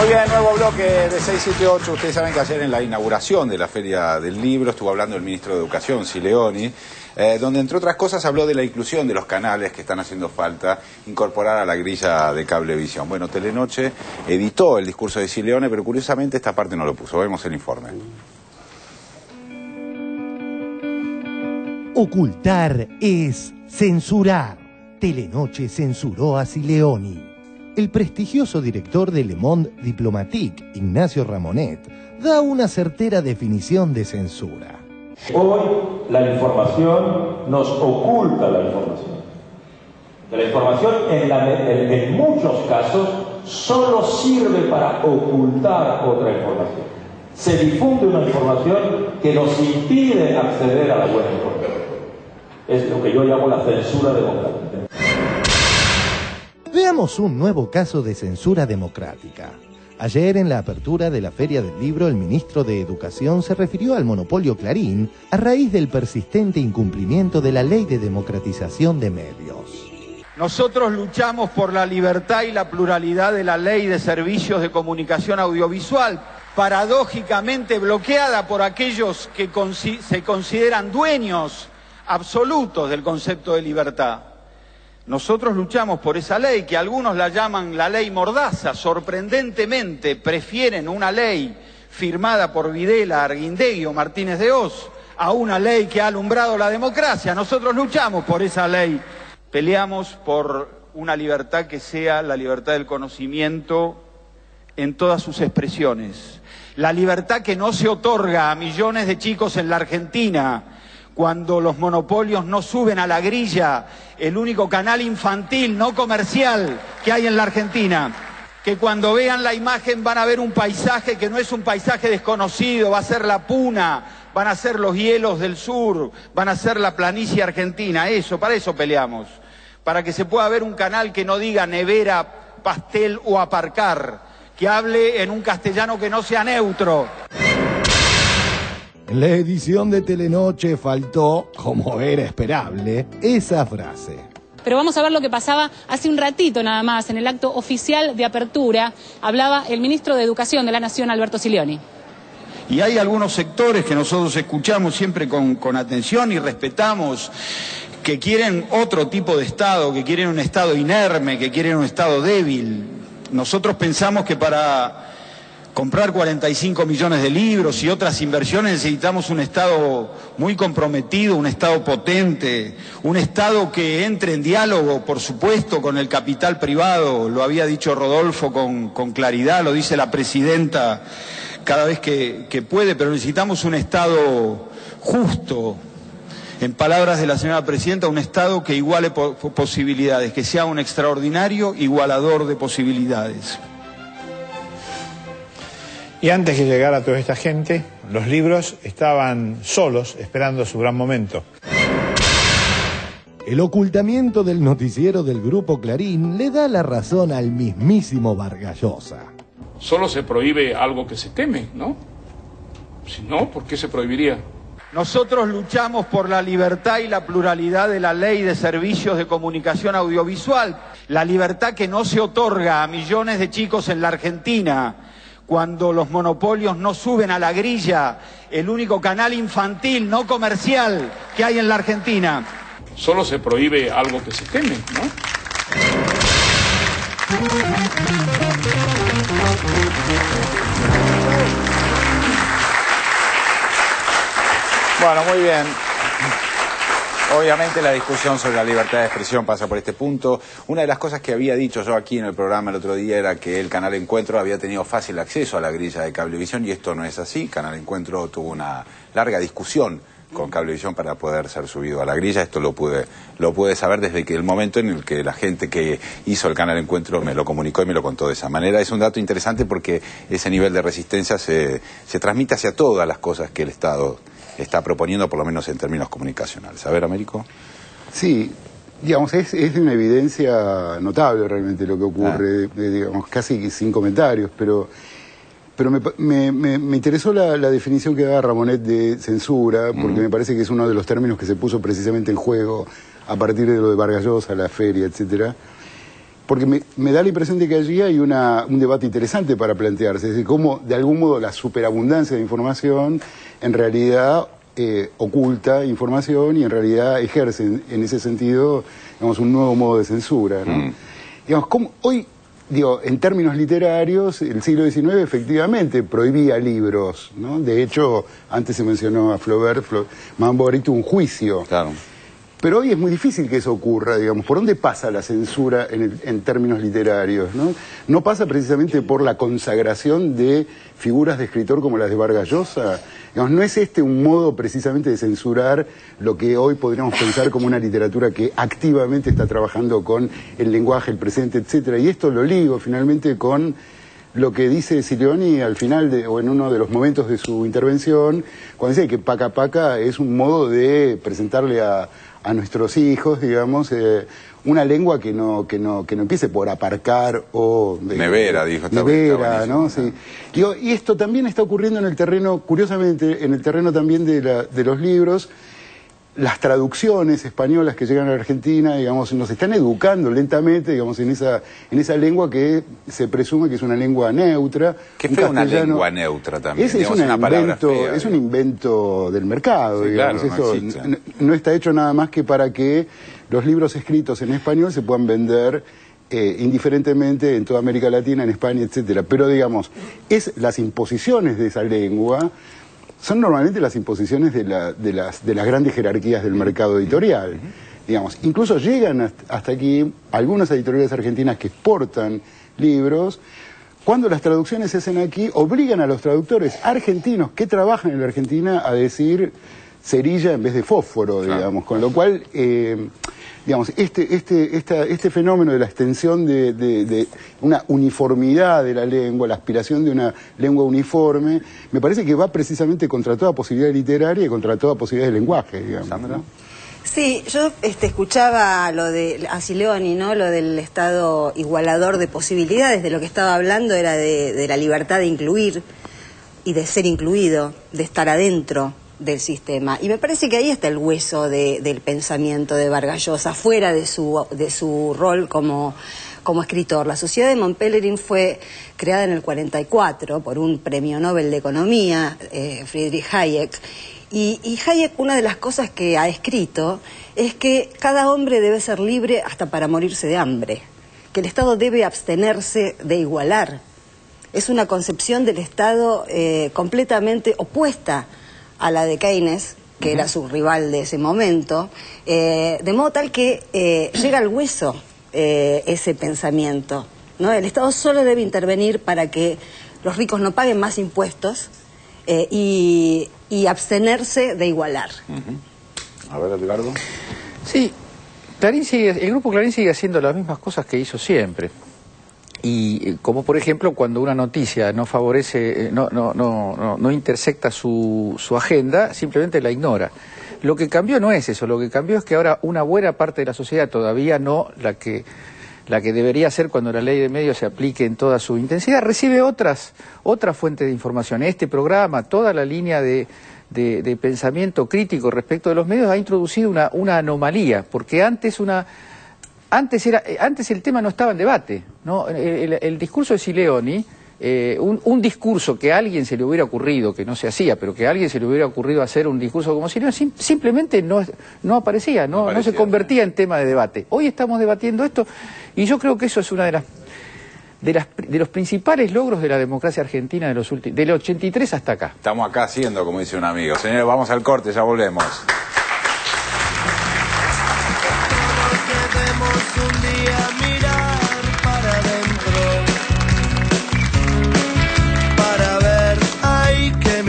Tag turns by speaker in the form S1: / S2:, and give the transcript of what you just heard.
S1: Muy bien, nuevo bloque de 678. Ustedes saben que ayer en la inauguración de la Feria del Libro estuvo hablando el ministro de Educación, Sileoni, donde entre otras cosas habló de la inclusión de los canales que están haciendo falta incorporar a la grilla de Cablevisión. Bueno, Telenoche editó el discurso de Sileoni, pero curiosamente esta parte no lo puso. Vemos el informe.
S2: Ocultar es censurar. Telenoche censuró a Sileoni. El prestigioso director de Le Monde Diplomatique, Ignacio Ramonet, da una certera definición de censura.
S3: Hoy la información nos oculta la información. La información en muchos casos solo sirve para ocultar otra información. Se difunde una información que nos impide acceder a la buena información. Es lo que yo llamo la censura democrática.
S2: Veamos un nuevo caso de censura democrática. Ayer, en la apertura de la Feria del Libro, el ministro de Educación se refirió al monopolio Clarín a raíz del persistente incumplimiento de la Ley de Democratización de Medios.
S4: Nosotros luchamos por la libertad y la pluralidad de la Ley de Servicios de Comunicación Audiovisual, paradójicamente bloqueada por aquellos que se consideran dueños absolutos del concepto de libertad. Nosotros luchamos por esa ley, que algunos la llaman la ley Mordaza. Sorprendentemente prefieren una ley firmada por Videla, Arguindegui o Martínez de Hoz a una ley que ha alumbrado la democracia. Nosotros luchamos por esa ley. Peleamos por una libertad que sea la libertad del conocimiento en todas sus expresiones. La libertad que no se otorga a millones de chicos en la Argentina cuando los monopolios no suben a la grilla el único canal infantil no comercial que hay en la Argentina. Que cuando vean la imagen van a ver un paisaje que no es un paisaje desconocido, va a ser la Puna, van a ser los hielos del sur, van a ser la planicie argentina. Para eso peleamos. Para que se pueda ver un canal que no diga nevera, pastel o aparcar, que hable en un castellano que no sea neutro.
S2: En la edición de Telenoche faltó, como era esperable, esa frase.
S5: Pero vamos a ver lo que pasaba hace un ratito nada más, en el acto oficial de apertura. Hablaba el ministro de Educación de la Nación, Alberto Sileoni.
S4: Y hay algunos sectores que nosotros escuchamos siempre con atención y respetamos, que quieren otro tipo de Estado, que quieren un Estado inerme, que quieren un Estado débil. Nosotros pensamos que para comprar 45 millones de libros y otras inversiones necesitamos un Estado muy comprometido, un Estado potente, un Estado que entre en diálogo, por supuesto, con el capital privado. Lo había dicho Rodolfo con claridad, lo dice la presidenta cada vez que puede, pero necesitamos un Estado justo. En palabras de la señora presidenta, un Estado que iguale posibilidades, que sea un extraordinario igualador de posibilidades.
S6: Y antes que llegara toda esta gente, los libros estaban solos, esperando su gran momento.
S2: El ocultamiento del noticiero del Grupo Clarín le da la razón al mismísimo Vargas Llosa.
S7: Solo se prohíbe algo que se teme, ¿no? Si no, ¿por qué se prohibiría?
S4: Nosotros luchamos por la libertad y la pluralidad de la Ley de Servicios de Comunicación Audiovisual. La libertad que no se otorga a millones de chicos en la Argentina cuando los monopolios no suben a la grilla el único canal infantil no comercial que hay en la Argentina.
S7: Solo se prohíbe algo que se teme, ¿no?
S1: Bueno, muy bien. Obviamente la discusión sobre la libertad de expresión pasa por este punto. Una de las cosas que había dicho yo aquí en el programa el otro día era que el Canal Encuentro había tenido fácil acceso a la grilla de Cablevisión y esto no es así. Canal Encuentro tuvo una larga discusión con Cablevisión para poder ser subido a la grilla. Esto lo pude saber desde que el momento en el que la gente que hizo el Canal Encuentro me lo comunicó y me lo contó de esa manera. Es un dato interesante porque ese nivel de resistencia se transmite hacia todas las cosas que el Estado está proponiendo, por lo menos en términos comunicacionales. A ver, Américo.
S8: Sí, digamos, es una evidencia notable realmente lo que ocurre, digamos, casi sin comentarios, pero me interesó la definición que daba Ramonet de censura, porque me parece que es uno de los términos que se puso precisamente en juego a partir de lo de Vargas Llosa, la feria, etcétera. porque me da la impresión de que allí hay un debate interesante para plantearse, es decir, cómo de algún modo la superabundancia de información en realidad oculta información y en realidad ejerce en ese sentido, digamos, un nuevo modo de censura, ¿no? Digamos, como hoy, digo, en términos literarios, el siglo XIX efectivamente prohibía libros, ¿no? De hecho, antes se mencionó a Flaubert, Mambo tuvo un juicio.
S1: Claro.
S8: Pero hoy es muy difícil que eso ocurra, digamos. ¿Por dónde pasa la censura en términos literarios, ¿no? No pasa precisamente por la consagración de figuras de escritor como las de Vargas Llosa. Digamos, no es este un modo precisamente de censurar lo que hoy podríamos pensar como una literatura que activamente está trabajando con el lenguaje, el presente, etcétera. Y esto lo ligo finalmente con lo que dice Silioni al final o en uno de los momentos de su intervención, cuando dice que Paca Paca es un modo de presentarle a nuestros hijos, digamos, una lengua que no empiece por aparcar o...
S1: Nevera, dijo.
S8: Nevera, ¿no? Sí. Y esto también está ocurriendo en el terreno, curiosamente, en el terreno también de los libros. Las traducciones españolas que llegan a la Argentina, digamos, nos están educando lentamente, digamos, en esa lengua que se presume que es una lengua neutra.
S1: ¿Qué fue una lengua neutra también?
S8: Es un invento del mercado,
S1: sí,
S8: digamos.
S1: Claro,
S8: eso no está hecho nada más que para que los libros escritos en español se puedan vender indiferentemente en toda América Latina, en España, etcétera. Pero, digamos, las imposiciones de esa lengua son normalmente las imposiciones de las grandes jerarquías del mercado editorial. Digamos, incluso llegan hasta aquí algunas editoriales argentinas que exportan libros. Cuando las traducciones se hacen aquí, obligan a los traductores argentinos que trabajan en la Argentina a decir cerilla en vez de fósforo, digamos. Con lo cual, digamos, este fenómeno de la extensión de una uniformidad de la lengua, la aspiración de una lengua uniforme, me parece que va precisamente contra toda posibilidad literaria y contra toda posibilidad de lenguaje, digamos.
S1: Sandra.
S9: Sí, yo escuchaba a Silioni, ¿no? Lo del Estado igualador de posibilidades, de lo que estaba hablando era de la libertad de incluir y de ser incluido, de estar adentro del sistema. Y me parece que ahí está el hueso del pensamiento de Vargas Llosa, fuera de su rol como escritor. La Sociedad de Mont Pelerin fue creada en el 44 por un premio Nobel de Economía, Friedrich Hayek. Y Hayek, una de las cosas que ha escrito es que cada hombre debe ser libre hasta para morirse de hambre, que el Estado debe abstenerse de igualar. Es una concepción del Estado completamente opuesta a la de Keynes, que era su rival de ese momento, de modo tal que llega al hueso ese pensamiento, ¿no? El Estado solo debe intervenir para que los ricos no paguen más impuestos y abstenerse de igualar.
S1: A ver, Edgardo.
S10: Sí, el grupo Clarín sigue haciendo las mismas cosas que hizo siempre. Y como por ejemplo cuando una noticia no favorece, no intersecta su agenda, simplemente la ignora. Lo que cambió no es eso, lo que cambió es que ahora una buena parte de la sociedad, todavía no la que debería ser cuando la ley de medios se aplique en toda su intensidad, recibe otras fuentes de información. Este programa, toda la línea de pensamiento crítico respecto de los medios ha introducido una anomalía, porque antes el tema no estaba en debate, ¿no? El discurso de Silioni, un discurso que a alguien se le hubiera ocurrido, que no se hacía, pero que a alguien se le hubiera ocurrido hacer un discurso como Silioni, simplemente no aparecía, no se convertía en tema de debate. Hoy estamos debatiendo esto y yo creo que eso es una de los principales logros de la democracia argentina del 83 hasta acá.
S1: Estamos acá haciendo, como dice un amigo. Señores, vamos al corte, ya volvemos.
S11: Un día mirar